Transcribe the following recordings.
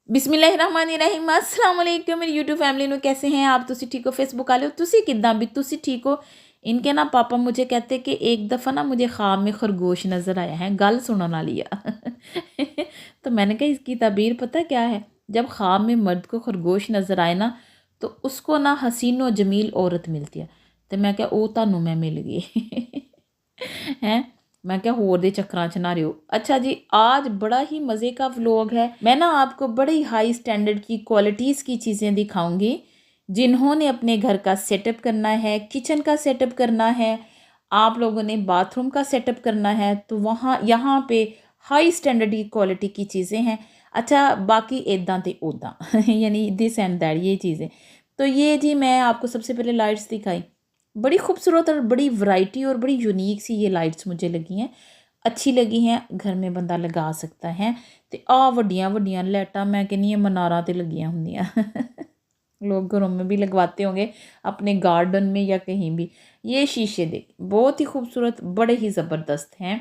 बिस्मिल्लाहिर्रहमानिर्रहीम अस्सलाम वालेकुम मेरी यूट्यूब फैमिली ਨੂੰ कैसे हैं आप ਤੁਸੀਂ ठीक हो फेसबुक वाले हो ਤੁਸੀਂ किदा भी ਤੁਸੀਂ ठीक हो। इनके ना पापा मुझे कहते कि एक दफ़ा ना मुझे ख्वाब में खरगोश नज़र आया है गल सुनने वाली आ तो मैंने कहा इसकी ताबीर पता क्या है। जब ख्वाब में मर्द को खरगोश नज़र आए ना तो उसको ना हसीन व जमील औरत मिलती है। तो मैं क्या ओ तानू मैं मिल गई हैं। मैं क्या होर दे चक्करां च ना रहो। अच्छा जी, आज बड़ा ही मज़े का व्लॉग है। मैं ना आपको बड़ी हाई स्टैंडर्ड की क्वालिटीज़ की चीज़ें दिखाऊंगी जिन्होंने अपने घर का सेटअप करना है, किचन का सेटअप करना है, आप लोगों ने बाथरूम का सेटअप करना है तो वहाँ यहाँ पे हाई स्टैंडर्ड की क्वालिटी की चीज़ें हैं। अच्छा बाकी इदां ते उदां यानी दिस एंड दैट ये चीज़ें। तो ये जी मैं आपको सबसे पहले लाइट्स दिखाई, बड़ी खूबसूरत और बड़ी वैरायटी और बड़ी यूनिक सी ये लाइट्स मुझे लगी हैं, अच्छी लगी हैं, घर में बंदा लगा सकता है। तो आ वड्डियां वड्डियां लाइटां मैं कहनी है मनारा ते लगियां होंदियां लोग घरों में भी लगवाते होंगे अपने गार्डन में या कहीं भी। ये शीशे देख बहुत ही खूबसूरत, बड़े ही ज़बरदस्त हैं।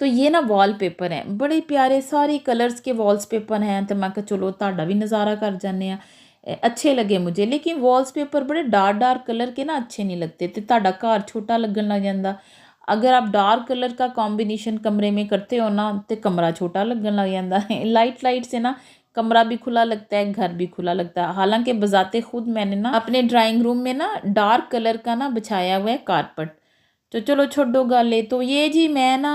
तो ये ना वॉलपेपर हैं, बड़े प्यारे सारे कलर्स के वॉलपेपर हैं। तो मैं कहा चलो ताड़ा भी नज़ारा कर जाने अच्छे लगे मुझे। लेकिन वॉलपेपर बड़े डार्क डार्क कलर के ना अच्छे नहीं लगते तो ताड़ा घर छोटा लगन लग जाता। अगर आप डार्क कलर का कॉम्बिनेशन कमरे में करते हो ना तो कमरा छोटा लगन लग जाता है। लाइट लाइट से ना कमरा भी खुला लगता है, घर भी खुला लगता है। हालांकि बजाते खुद मैंने ना अपने ड्राइंग रूम में ना डार्क कलर का ना बिछाया हुआ है कारपेट। तो चलो छोड़ो गल। तो ये जी मैं ना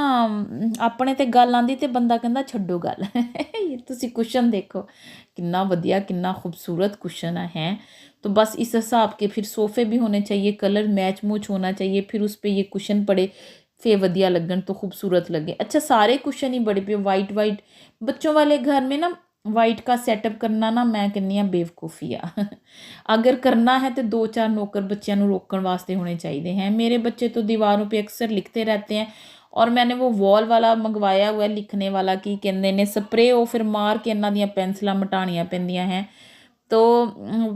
अपने ते गल आंदी ते बंदा कहंदा छोड़ो गल ये तुसी कुशन देखो कितना वधिया कितना खूबसूरत कुशन है। तो बस इस हिसाब के फिर सोफ़े भी होने चाहिए, कलर मैच मूच होना चाहिए, फिर उस पर ये कुशन पड़े फिर वधिया लगन तो खूबसूरत लगे। अच्छा सारे कुशन ही बड़े पे वाइट वाइट, बच्चों वाले घर में ना वाइट का सेटअप करना ना मैं कहनी बेवकूफ़ी आ अगर करना है तो दो चार नौकर बच्चों को रोकने वास्ते होने चाहिए हैं। मेरे बच्चे तो दीवारों पे अक्सर लिखते रहते हैं और मैंने वो वॉल वाला मंगवाया हुआ है लिखने वाला कि कहते ने स्प्रे वो फिर मार के इन्हों दियाँ पेंसिलां मिटानियाँ पैंदियां हैं। तो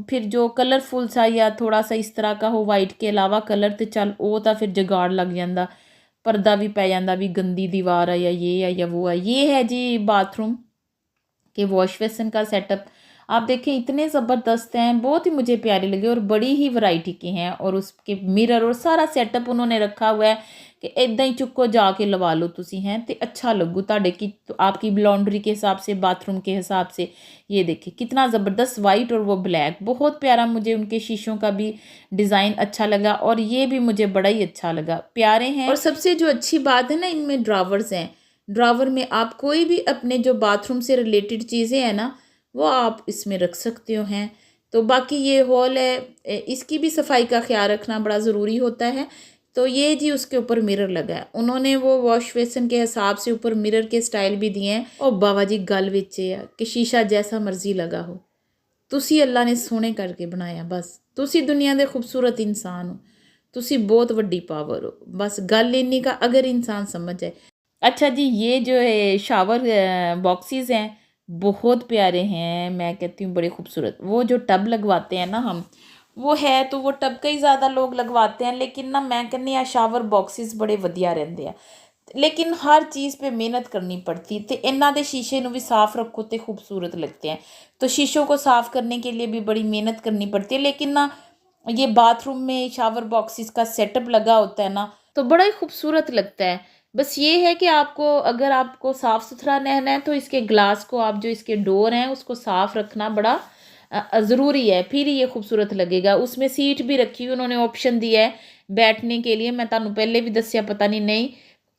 फिर जो कलरफुल सा या थोड़ा सा इस तरह का हो वाइट के अलावा कलर तो चल वो तो फिर जुगाड़ लग जाता, पर्दा भी पै जाता भी गंदी दीवार है या ये है या वो है। ये है जी बाथरूम के वॉश बेसिन का सेटअप। आप देखें इतने ज़बरदस्त हैं, बहुत ही मुझे प्यारे लगे और बड़ी ही वैरायटी के हैं। और उसके मिरर और सारा सेटअप उन्होंने रखा हुआ है कि इदा ही चुको जाके लवा लो तुसी हैं तो अच्छा लगू ताड़े की तो आपकी लॉन्ड्री के हिसाब से, बाथरूम के हिसाब से। ये देखिए कितना ज़बरदस्त वाइट और वो ब्लैक, बहुत प्यारा। मुझे उनके शीशों का भी डिज़ाइन अच्छा लगा और ये भी मुझे बड़ा ही अच्छा लगा, प्यारे हैं। और सबसे जो अच्छी बात है ना इनमें ड्रावर्स हैं। ड्रावर में आप कोई भी अपने जो बाथरूम से रिलेटेड चीज़ें हैं ना वो आप इसमें रख सकते हो हैं। तो बाकी ये हॉल है, इसकी भी सफाई का ख्याल रखना बड़ा ज़रूरी होता है। तो ये जी उसके ऊपर मिरर लगा है, उन्होंने वो वॉश बेसिन के हिसाब से ऊपर मिरर के स्टाइल भी दिए हैं। और बाबा जी गल विच है कि शीशा जैसा मर्जी लगा हो, तुसी अल्लाह ने सोहने करके बनाया, बस तुसी दुनिया के खूबसूरत इंसान हो, तुसी बहुत वड्डी पावर हो। बस गल इन्नी का अगर इंसान समझ जाए। अच्छा जी, ये जो है शावर बॉक्सेस हैं बहुत प्यारे हैं, मैं कहती हूँ बड़े खूबसूरत। वो जो टब लगवाते हैं ना हम, वो है तो वो टब का ही ज़्यादा लोग लगवाते हैं। लेकिन ना मैं कहनी आ शावर बॉक्सेस बड़े वधिया रहते हैं। लेकिन हर चीज़ पे मेहनत करनी पड़ती तो इन्हों के शीशे भी साफ़ रखो तो खूबसूरत लगते हैं। तो शीशों को साफ़ करने के लिए भी बड़ी मेहनत करनी पड़ती है। लेकिन ना ये बाथरूम में शावर बॉक्सेस का सेटअप लगा होता है ना तो बड़ा ही खूबसूरत लगता है। बस ये है कि आपको अगर आपको साफ़ सुथरा रहना है तो इसके ग्लास को, आप जो इसके डोर हैं उसको साफ़ रखना बड़ा ज़रूरी है, फिर ये खूबसूरत लगेगा। उसमें सीट भी रखी हुई उन्होंने ऑप्शन दिया है बैठने के लिए। मैं तुहानू पहले भी दसिया पता नहीं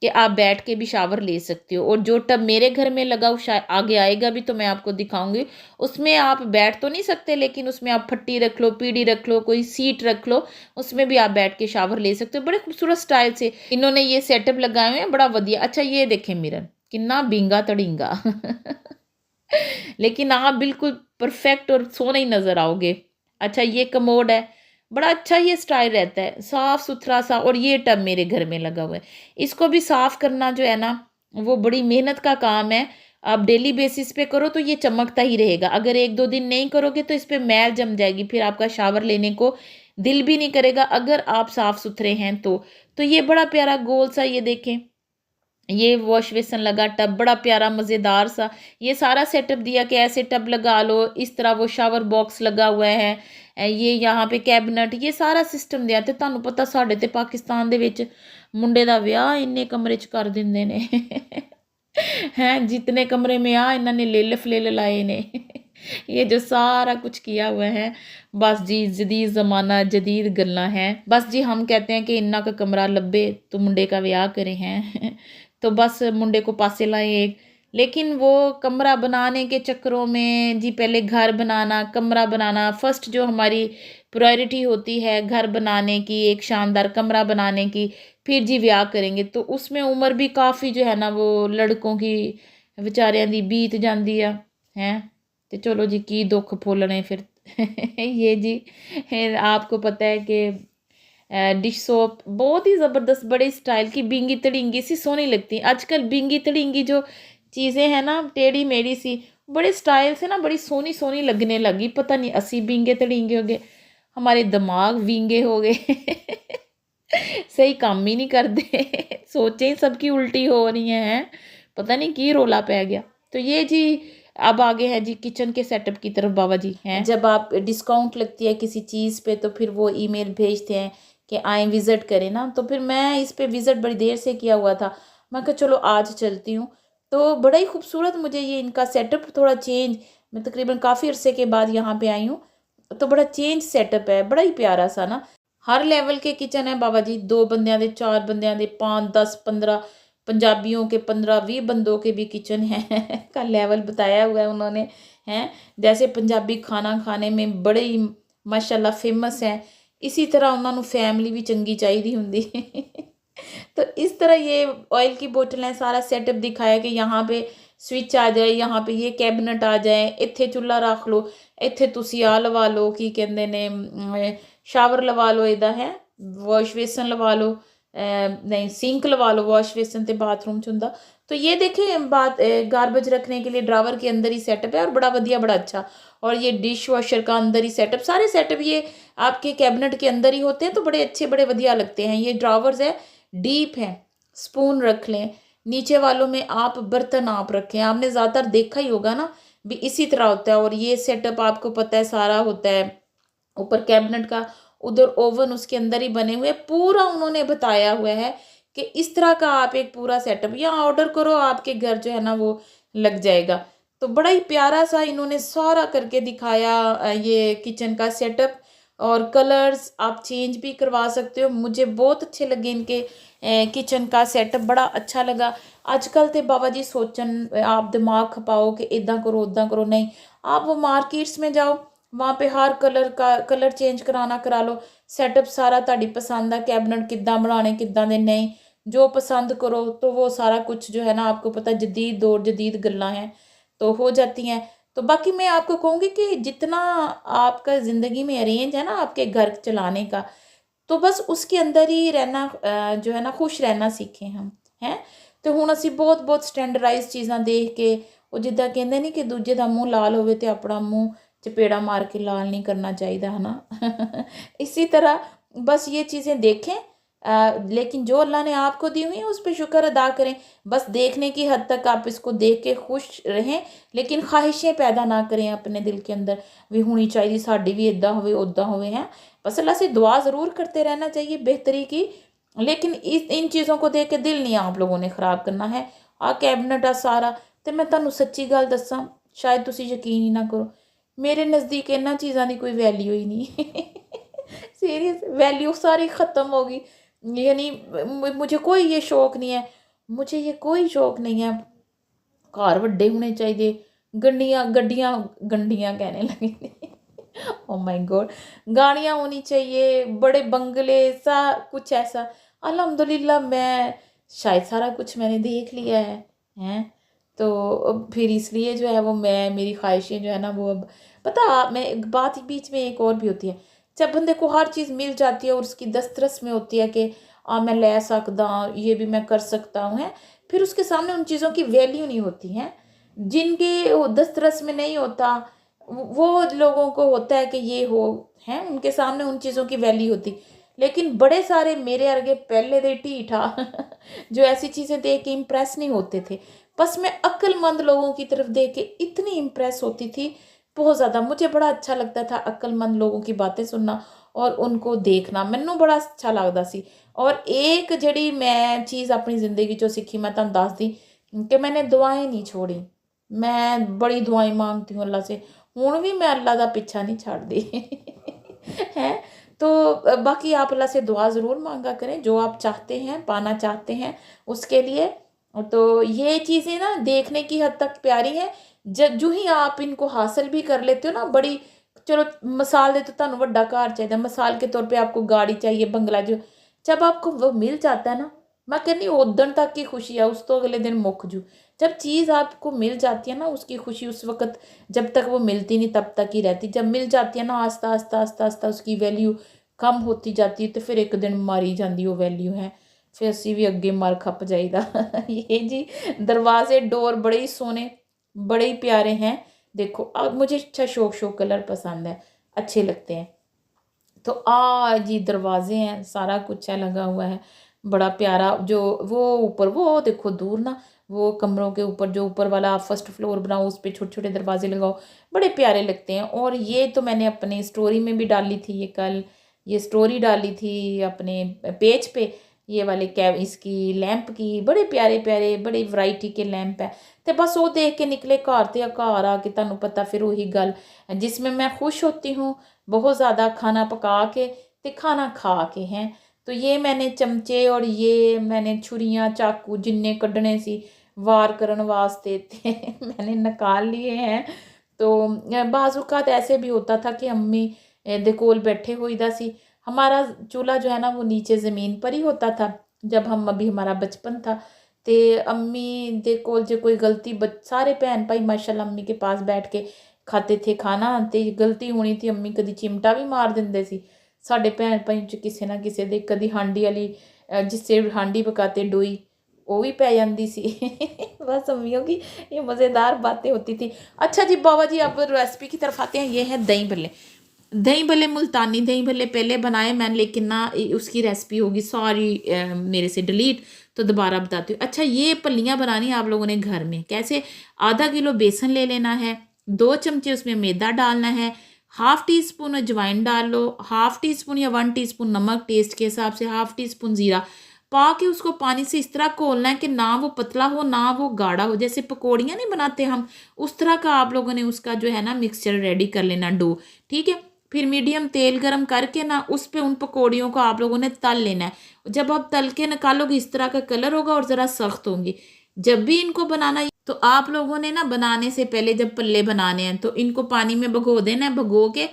कि आप बैठ के भी शावर ले सकते हो। और जो टब मेरे घर में लगा शायद आगे आएगा भी तो मैं आपको दिखाऊंगी, उसमें आप बैठ तो नहीं सकते लेकिन उसमें आप फट्टी रख लो, पीढ़ी रख लो, कोई सीट रख लो, उसमें भी आप बैठ के शावर ले सकते हो। बड़े खूबसूरत स्टाइल से इन्होंने ये सेटअप लगाए हुए हैं, बड़ा वधिया। अच्छा ये देखें मिरर कितना बिंगा तड़िंगा लेकिन आप बिल्कुल परफेक्ट और सोने ही नज़र आओगे। अच्छा ये कमोड है, बड़ा अच्छा ये स्टाइल रहता है, साफ़ सुथरा सा। और ये टब मेरे घर में लगा हुआ है, इसको भी साफ़ करना जो है ना वो बड़ी मेहनत का काम है। आप डेली बेसिस पे करो तो ये चमकता ही रहेगा, अगर एक दो दिन नहीं करोगे तो इस पर मैल जम जाएगी, फिर आपका शावर लेने को दिल भी नहीं करेगा अगर आप साफ़ सुथरे हैं तो। ये बड़ा प्यारा गोल सा ये देखें ये वॉश बेसन लगा, टब बड़ा प्यारा मज़ेदार सा, ये सारा सेटअप दिया कि ऐसे टब लगा लो, इस तरह वो शावर बॉक्स लगा हुआ है, ये यहाँ पे कैबिनेट, ये सारा सिस्टम दिया। तो ਤੁਹਾਨੂੰ ਪਤਾ ਸਾਡੇ ਤੇ ਪਾਕਿस्तान ਦੇ ਵਿੱਚ ਮੁੰਡੇ ਦਾ ਵਿਆਹ ਇੰਨੇ ਕਮਰੇ 'ਚ ਕਰ ਦਿੰਦੇ ਨੇ हैं, जितने कमरे में आ इन्होंने ले फलेल लाए ने ये जो सारा कुछ किया हुआ है, बस जी जदीद ज़माना जदीद गल्ला हैं। बस जी हम कहते हैं कि इन्ना का कमरा लब्बे तो मुंडे का ब्याह करे हैं तो बस मुंडे को पासे लाए एक, लेकिन वो कमरा बनाने के चक्करों में जी पहले घर बनाना, कमरा बनाना, फर्स्ट जो हमारी प्रायोरिटी होती है घर बनाने की, एक शानदार कमरा बनाने की, फिर जी ब्याह करेंगे। तो उसमें उम्र भी काफ़ी जो है ना वो लड़कों की बेचारियां दी बीत जाती है। तो चलो जी की दुख फुलने फिर ये जी आपको पता है कि डिश सोप बहुत ही ज़बरदस्त बड़े स्टाइल की बिंगी तड़िंगी सी सोहनी लगती है। आजकल बिंगी तड़िंगी जो चीज़ें हैं ना टेढ़ी मेढ़ी सी बड़े स्टाइल से ना बड़ी सोहनी सोहनी लगने लगी। पता नहीं असी बिंगे तड़िंगे हो गए, हमारे दिमाग विंगे हो गए सही काम ही नहीं करते सोचें ही सबकी उल्टी हो रही हैं, पता नहीं की रोला पै गया। तो ये जी अब आगे है जी किचन के सेटअप की तरफ बाबा जी हैं। जब आप डिस्काउंट लगती है किसी चीज़ पे तो फिर वो ईमेल भेजते हैं कि आए विज़िट करें ना, तो फिर मैं इस पे विज़िट बड़ी देर से किया हुआ था, मैं कहा चलो आज चलती हूँ। तो बड़ा ही खूबसूरत मुझे ये इनका सेटअप थोड़ा चेंज, मैं तकरीबन काफ़ी अरसे के बाद यहाँ पे आई हूँ तो बड़ा चेंज सेटअप है, बड़ा ही प्यारा सा ना। हर लेवल के किचन है बाबा जी, 2 बंदियां दे, 4 बंदियां दे, 5 10 15 पंजाबियों के 15 20 बंदों के भी किचन है का लेवल बताया हुआ है उन्होंने हैं। जैसे पंजाबी खाना खाने में बड़े ही माशाल्लाह फेमस है, इसी तरह उन्होंने फैमिली भी चंगी चाहिए होंगी तो इस तरह ये ऑयल की बोतल है, सारा सेटअप दिखाया कि यहाँ पे स्विच आ जाए, यहाँ पे ये कैबिनेट आ जाए, इत्थे चुल्हा रख लो, इत्थे तुसी आ लवा लो की कहते ने शावर लवा लो, इदा है वॉश बेसन लवा लो, नहीं सिंक लवा लो, वॉश बेसन तो बाथरूम च होंदा। तो ये देखें बात गार्बेज रखने के लिए ड्रावर के अंदर ही सेटअप है और बड़ा बढ़िया बड़ा अच्छा। और ये डिश वॉशर का अंदर ही सेटअप, सारे सेटअप ये आपके कैबिनेट के अंदर ही होते हैं तो बड़े अच्छे बड़े बढ़िया लगते हैं। ये ड्रावर्स है डीप है, स्पून रख लें, नीचे वालों में आप बर्तन आप रखें, आपने ज़्यादातर देखा ही होगा ना भी इसी तरह होता है। और ये सेटअप आपको पता है सारा होता है ऊपर कैबिनेट का, उधर ओवन उसके अंदर ही बने हुए, पूरा उन्होंने बताया हुआ है कि इस तरह का आप एक पूरा सेटअप यहाँ ऑर्डर करो आपके घर जो है ना वो लग जाएगा। तो बड़ा ही प्यारा सा इन्होंने सारा करके दिखाया ये किचन का सेटअप। और कलर्स आप चेंज भी करवा सकते हो, मुझे बहुत अच्छे लगे इनके किचन का सेटअप, बड़ा अच्छा लगा। आजकल तो बाबा जी सोचन आप दिमाग खपाओ कि इदा करो उदा करो, नहीं आप वो मार्केट्स में जाओ, वहाँ पे हर कलर का कलर चेंज कराना करा लो, सेटअप सारा ताड़ी पसंद है, कैबिनेट किद्दां बनाने किद्दां दे नहीं, जो पसंद करो तो वो सारा कुछ जो है ना आपको पता जदीद दौर जदीद गल्लां हैं तो हो जाती हैं। तो बाकी मैं आपको कहूँगी कि जितना आपका ज़िंदगी में अरेंज है ना आपके घर चलाने का, तो बस उसके अंदर ही रहना जो है ना खुश रहना सीखें हम हैं। तो हुण असीं बहुत बहुत स्टैंडर्डाइज चीज़ां देख के वो जिद्दां कहंदे नहीं कि दूजे दा मूँह लाल होवे ते अपना मूँह चपेड़ा मार के लाल नहीं करना चाहिए है ना इसी तरह बस ये चीज़ें देखें, लेकिन जो अल्लाह ने आपको दी हुई है उस पर शुक्र अदा करें। बस देखने की हद तक आप इसको देख के खुश रहें, लेकिन ख्वाहिशें पैदा ना करें अपने दिल के अंदर भी होनी चाहिए साड़ी भी इदा होवे उदा होवे हैं। बस अल्लाह से दुआ ज़रूर करते रहना चाहिए बेहतरी की, लेकिन इन चीज़ों को देख के दिल नहीं आप लोगों ने ख़राब करना है। आ कैबिनेट आ सारा, तो मैं तुहानू सच्ची गल दसां शायद तुसी यकीन ही ना करो, मेरे नज़दीक इन्हां चीज़ों की कोई वैल्यू ही नहीं सीरियस वैल्यू सारी ख़त्म हो गई। यानी मुझे कोई ये शौक नहीं है, मुझे ये कोई शौक नहीं है घर वड्डे होने चाहिए, गड्डियाँ गड्डियाँ गंडियाँ कहने लगे ओ माय गॉड, गाड़ियाँ होनी चाहिए, बड़े बंगले सा कुछ ऐसा। अल्हम्दुलिल्लाह मैं शायद सारा कुछ मैंने देख लिया है हैं। तो अब फिर इसलिए जो है वो मैं मेरी ख्वाहिशें जो है ना वो अब पता मैं एक बात बीच में एक और भी होती है, जब बंदे को हर चीज़ मिल जाती है और उसकी दस्तरस में होती है कि मैं ले सकता ये भी मैं कर सकता हूँ है, फिर उसके सामने उन चीज़ों की वैल्यू नहीं होती है। जिनके दस्तरस में नहीं होता वो लोगों को होता है कि ये हो है, उनके सामने उन चीज़ों की वैल्यू होती। लेकिन बड़े सारे मेरे अर्गे पहले दे ढीठा जो ऐसी चीज़ें देख के इम्प्रेस नहीं होते थे, बस मैं अक्लमंद लोगों की तरफ देख के इतनी इम्प्रेस होती थी, बहुत ज़्यादा मुझे बड़ा अच्छा लगता था अक्लमंद लोगों की बातें सुनना और उनको देखना, मैनू बड़ा अच्छा लगता सी। और एक जड़ी मैं चीज़ अपनी ज़िंदगी चो सीखी, मैं तुहानू दस दी कि मैंने दुआएं नहीं छोड़ी। मैं बड़ी दुआएं मांगती हूँ अल्लाह से, हुण भी मैं अल्लाह का पीछा नहीं छड्डदी है। तो बाकी आप अल्लाह से दुआ ज़रूर मांगा करें, जो आप चाहते हैं, पाना चाहते हैं उसके लिए। तो ये चीज़ें ना देखने की हद तक प्यारी हैं, जो ही आप इनको हासिल भी कर लेते हो ना, बड़ी चलो मिसाल दे तो तुहानू वड्डा घर चाहिए, मिसाल के तौर पे आपको गाड़ी चाहिए, बंगला, जो जब आपको वो मिल जाता है ना, मैं कहनी उदण तक की खुशी है, उस तो अगले दिन मुक जू। जब चीज़ आपको मिल जाती है ना, उसकी खुशी उस वक़्त, जब तक वो मिलती नहीं तब तक ही रहती, जब मिल जाती है ना आस्ता आस्ता आस्ता आस्ता उसकी वैल्यू कम होती जाती है, तो फिर एक दिन मारी जाती वो वैल्यू है, फिर असी भी अगे मर खप जाइदा ये जी दरवाजे डोर बड़े ही सोने, बड़े ही प्यारे हैं। देखो अब मुझे अच्छा शौक शौक कलर पसंद है, अच्छे लगते हैं। तो जी दरवाजे हैं, सारा कुछ है लगा हुआ है, बड़ा प्यारा। जो वो ऊपर वो देखो दूर ना, वो कमरों के ऊपर जो ऊपर वाला आप फर्स्ट फ्लोर बनाओ, उस पे छोटे छोटे दरवाजे लगाओ, बड़े प्यारे लगते हैं। और ये तो मैंने अपने स्टोरी में भी डाली थी, ये कल ये स्टोरी डाली थी अपने पेज पे, ये वाले कैब इसकी लैंप की, बड़े प्यारे प्यारे बड़ी वैरायटी के लैंप है। तो बस वो देख के निकले घर, तो घर आके तुहानू पता फिर वही गल जिसमें मैं खुश होती हूँ बहुत ज़्यादा, खाना पका के ते खाना खा के हैं। तो ये मैंने चमचे और ये मैंने छुरियाँ चाकू जिन्ने कड्ढने सी वार करन वास्ते ते मैंने निकाल लिए हैं। तो बाज़ ऐसे भी होता था कि अम्मी दे कोल बैठे होईदा सी, हमारा चूल्हा जो है ना वो नीचे ज़मीन पर ही होता था, जब हम अभी हमारा बचपन था। ते अम्मी दे कोल जो कोई गलती सारे भैन भाई माशाल्लाह अम्मी के पास बैठ के खाते थे खाना, ते गलती होनी थी अम्मी कदी चिमटा भी मार देंदे सी। साडे भैन भाई च किसी ना किसी दे कदी हांडी वाली जिससे हांडी पकाते डोई वो भी पै जाती सी बस अम्मियों की ये मज़ेदार बातें होती थी। अच्छा जी बाबा जी, अब रेसिपी की तरफ आते हैं। ये है दही भल्ले। दही भल्ले मुल्तानी दही भल्ले पहले बनाए मैंने, लेकिन ना उसकी रेसिपी होगी सारी मेरे से डिलीट, तो दोबारा बताती हूँ। अच्छा, ये पल्लियाँ बनानी है आप लोगों ने घर में। कैसे? आधा किलो बेसन ले लेना है, 2 चमचे उसमें मैदा डालना है, हाफ़ टी स्पून अजवाइन डाल लो, हाफ़ टी स्पून या 1 टीस्पून नमक टेस्ट के हिसाब से, हाफ़ टी स्पून ज़ीरा पा के उसको पानी से इस तरह घोलना है कि ना वो पतला हो ना वो गाढ़ा हो। जैसे पकौड़ियाँ नहीं बनाते हम, उस तरह का आप लोगों ने उसका जो है ना मिक्सचर रेडी कर लेना, डो। ठीक है, फिर मीडियम तेल गरम करके ना उस पे उन पकौड़ियों को आप लोगों ने तल लेना है। जब आप तल के निकालोगे इस तरह का कलर होगा और ज़रा सख्त होंगी। जब भी इनको बनाना, तो आप लोगों ने ना बनाने से पहले जब पल्ले बनाने हैं तो इनको पानी में भिगो देना है, भिगो के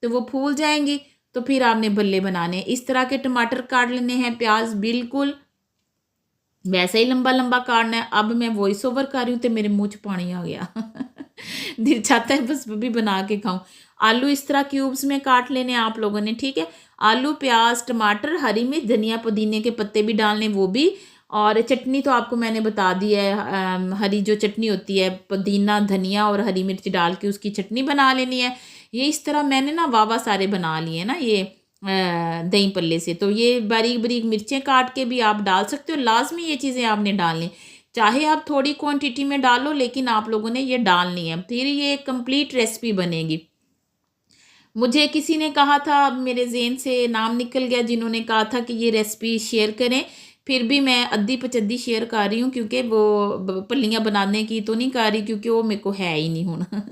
तो वो फूल जाएंगी, तो फिर आपने बल्ले बनाने हैं। इस तरह के टमाटर काट लेने हैं, प्याज बिल्कुल वैसा ही लंबा लंबा काटना है। अब मैं वॉइस ओवर कर रही हूँ तो मेरे मुँह च पानी आ गया दिल चाहता है बस भी बना के खाऊं। आलू इस तरह क्यूब्स में काट लेने आप लोगों ने। ठीक है, आलू प्याज टमाटर हरी मिर्च धनिया पुदीने के पत्ते भी डालने, वो भी। और चटनी तो आपको मैंने बता दी है, हरी जो चटनी होती है पुदीना धनिया और हरी मिर्च डाल के उसकी चटनी बना लेनी है। ये इस तरह मैंने ना वावा सारे बना लिए ना ये दही पल्ले से। तो ये बारीक बारीक मिर्चें काट के भी आप डाल सकते हो, लाजमी ये चीज़ें आपने डालनी, चाहे आप थोड़ी क्वांटिटी में डालो लेकिन आप लोगों ने ये डालनी है, फिर ये कंप्लीट रेसिपी बनेगी। मुझे किसी ने कहा था, मेरे ज़हन से नाम निकल गया, जिन्होंने कहा था कि ये रेसिपी शेयर करें, फिर भी मैं अद्धी पचद्दी शेयर कर रही हूँ, क्योंकि वो पल्लियाँ बनाने की तो नहीं कर रही क्योंकि वो मेरे को है ही नहीं होना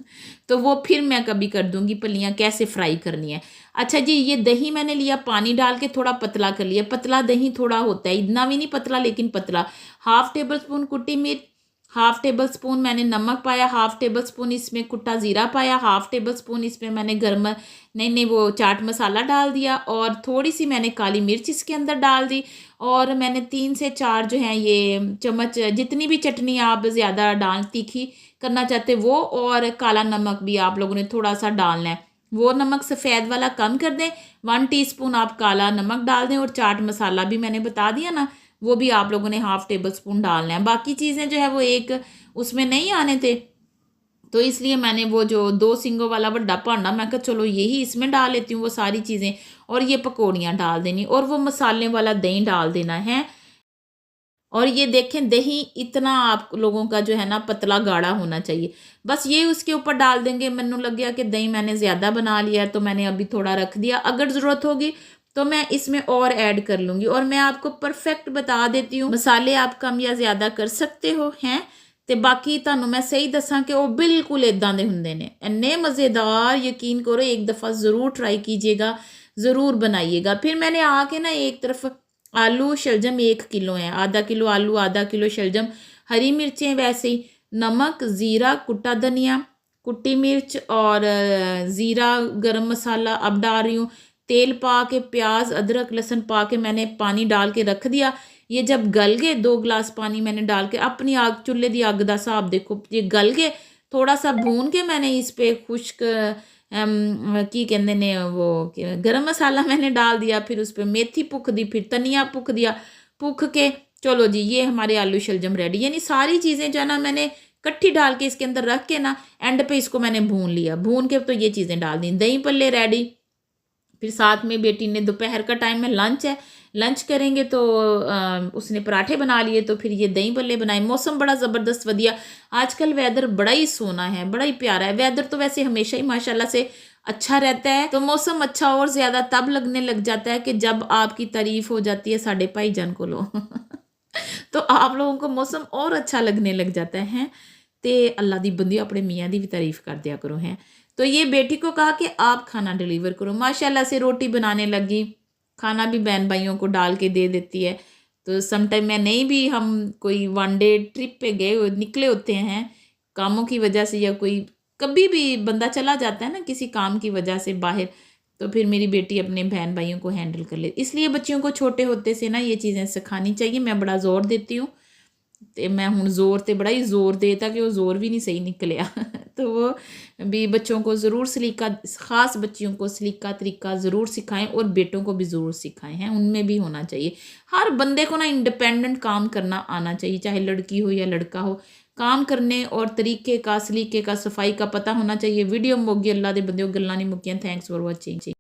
तो वो फिर मैं कभी कर दूँगी पल्लियाँ कैसे फ्राई करनी है। अच्छा जी, ये दही मैंने लिया पानी डाल के थोड़ा पतला कर लिया, पतला दही थोड़ा होता है, इतना भी नहीं पतला लेकिन पतला। हाफ़ टेबल स्पून कुटी मिर्च, हाफ़ टेबल स्पून मैंने नमक पाया, हाफ़ टेबल स्पून इसमें कुटा ज़ीरा पाया, हाफ़ टेबल स्पून इसमें मैंने नहीं वो चाट मसाला डाल दिया, और थोड़ी सी मैंने काली मिर्च इसके अंदर डाल दी, और मैंने 3 से 4 जो हैं ये चम्मच, जितनी भी चटनी आप ज़्यादा तीखी करना चाहते वो, और काला नमक भी आप लोगों ने थोड़ा सा डालना है, वो नमक सफ़ेद वाला कम कर दें, 1 टीस्पून आप काला नमक डाल दें, और चाट मसाला भी मैंने बता दिया ना, वो भी आप लोगों ने हाफ़ टेबल स्पून डालना है। बाकी चीज़ें जो है वो एक उसमें नहीं आने थे, तो इसलिए मैंने वो जो 2 सींगों वाला बड़ा भांडा, मैं कहा चलो यही इसमें डाल लेती हूँ वो सारी चीज़ें, और ये पकौड़ियाँ डाल देनी और वो मसाले वाला दही डाल देना है। और ये देखें दही इतना आप लोगों का जो है ना पतला गाढ़ा होना चाहिए। बस ये उसके ऊपर डाल देंगे। मैनू लग गया कि दही मैंने ज़्यादा बना लिया है तो मैंने अभी थोड़ा रख दिया, अगर ज़रूरत होगी तो मैं इसमें और ऐड कर लूँगी। और मैं आपको परफेक्ट बता देती हूँ, मसाले आप कम या ज़्यादा कर सकते हो हैं। ਤੇ ਬਾਕੀ ਤੁਹਾਨੂੰ मैं सही दसा कि वो बिल्कुल इदां दे हुंदे ने, इन्ने मज़ेदार, यकीन करो एक दफ़ा ज़रूर ट्राई कीजिएगा, ज़रूर बनाइएगा। फिर मैंने आके ना एक तरफ आलू शलजम 1 किलो है, आधा किलो आलू, आधा किलो शलजम, हरी मिर्चें वैसे ही, नमक, ज़ीरा, कुटा धनिया, कुटी मिर्च और ज़ीरा, गरम मसाला अब डाल रही हूँ। तेल पा के प्याज, अदरक, लहसुन पा के मैंने पानी डाल के रख दिया। ये जब गल गए, 2 गिलास पानी मैंने डाल के, अपनी आग चुल्हे की अग का हिसाब देखो, ये गल गए, थोड़ा सा भून के मैंने इस पे खुश्क की कहते ने वो गरम मसाला मैंने डाल दिया, फिर उस पर मेथी पुख दी, फिर धनिया पुख दिया, पुख के चलो जी ये हमारे आलू शलजम रेडी। यानी सारी चीज़ें जो है ना मैंने कट्ठी डाल के इसके अंदर रख के ना एंड पे इसको मैंने भून लिया, भून के तो ये चीज़ें डाल दी। दही पल्ले रेडी। फिर साथ में बेटी ने दोपहर का टाइम में लंच है, लंच करेंगे तो उसने पराठे बना लिए, तो फिर ये दही भल्ले बनाए। मौसम बड़ा ज़बरदस्त वधिया, आजकल वेदर बड़ा ही सोना है, बड़ा ही प्यारा है। वेदर तो वैसे हमेशा ही माशाल्लाह से अच्छा रहता है, तो मौसम अच्छा और ज़्यादा तब लगने लग जाता है कि जब आपकी तारीफ़ हो जाती है साढ़े भाईजान को लो तो आप लोगों को मौसम और अच्छा लगने लग जाता है। तो अल्लाह दी बंदी अपने मियाँ की भी तारीफ़ कर दिया करो हैं। तो ये बेटी को कहा कि आप खाना डिलीवर करो, माशाल्लाह से रोटी बनाने लगी, खाना भी बहन भाइयों को डाल के दे देती है। तो समटाइम मैं नहीं भी, हम कोई वन डे ट्रिप पे गए निकले होते हैं कामों की वजह से, या कोई कभी भी बंदा चला जाता है ना किसी काम की वजह से बाहर, तो फिर मेरी बेटी अपने बहन भाइयों को हैंडल कर ले। इसलिए बच्चियों को छोटे होते से ना ये चीज़ें सिखानी चाहिए। मैं बड़ा ज़ोर देती हूँ, तो मैं हूँ जोर तो बड़ा ही जोर देता कि वो जोर भी नहीं सही निकलिया तो वो भी बच्चों को ज़रूर सलीका, ख़ास बच्चियों को सलीका तरीका ज़रूर सिखाएं, और बेटों को भी ज़रूर सिखाएं हैं, उनमें भी होना चाहिए। हर बंदे को ना इंडिपेंडेंट काम करना आना चाहिए, चाहे लड़की हो या लड़का हो। काम करने और तरीके का, सलीके का, सफाई का पता होना चाहिए। वीडियो मुक गई, अल्लाह दे बंदे गल्लां नहीं मुक्कियां। Thanks for watching.